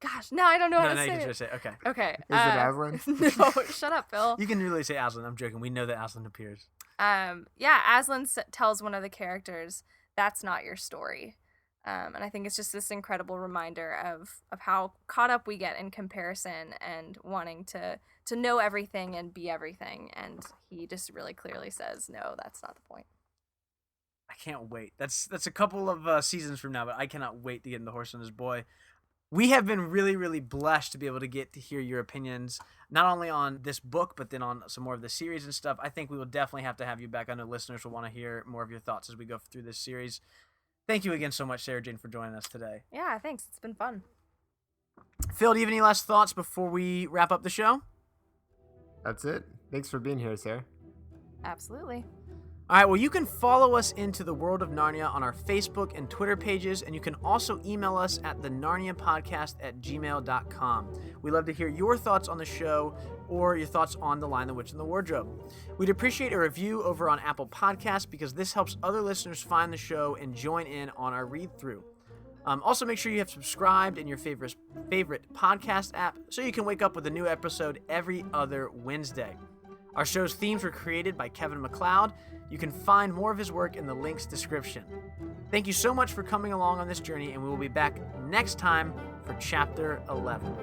Gosh, no, I don't know how to No, say you can it. just say okay. Okay. Is it Aslan? No, shut up, Phil. You can really say Aslan. I'm joking. We know that Aslan appears. Aslan tells one of the characters, "That's not your story," and I think it's just this incredible reminder of how caught up we get in comparison and wanting to know everything and be everything, and he just really clearly says, "No, that's not the point." I can't wait. That's a couple of seasons from now, but I cannot wait to get in The Horse and His Boy. We have been really, really blessed to be able to get to hear your opinions, not only on this book, but then on some more of the series and stuff. I think we will definitely have to have you back. I know listeners will want to hear more of your thoughts as we go through this series. Thank you again so much, Sarah Jane, for joining us today. Yeah, thanks. It's been fun. Phil, do you have any last thoughts before we wrap up the show? That's it. Thanks for being here, Sarah. Absolutely. All right, well, you can follow us into the world of Narnia on our Facebook and Twitter pages, and you can also email us at thenarniapodcast@gmail.com. We love to hear your thoughts on the show or your thoughts on The Lion, the Witch, and the Wardrobe. We'd appreciate a review over on Apple Podcasts because this helps other listeners find the show and join in on our read-through. Also, make sure you have subscribed in your favorite podcast app so you can wake up with a new episode every other Wednesday. Our show's themes were created by Kevin MacLeod. You can find more of his work in the link's description. Thank you so much for coming along on this journey, and we will be back next time for Chapter 11.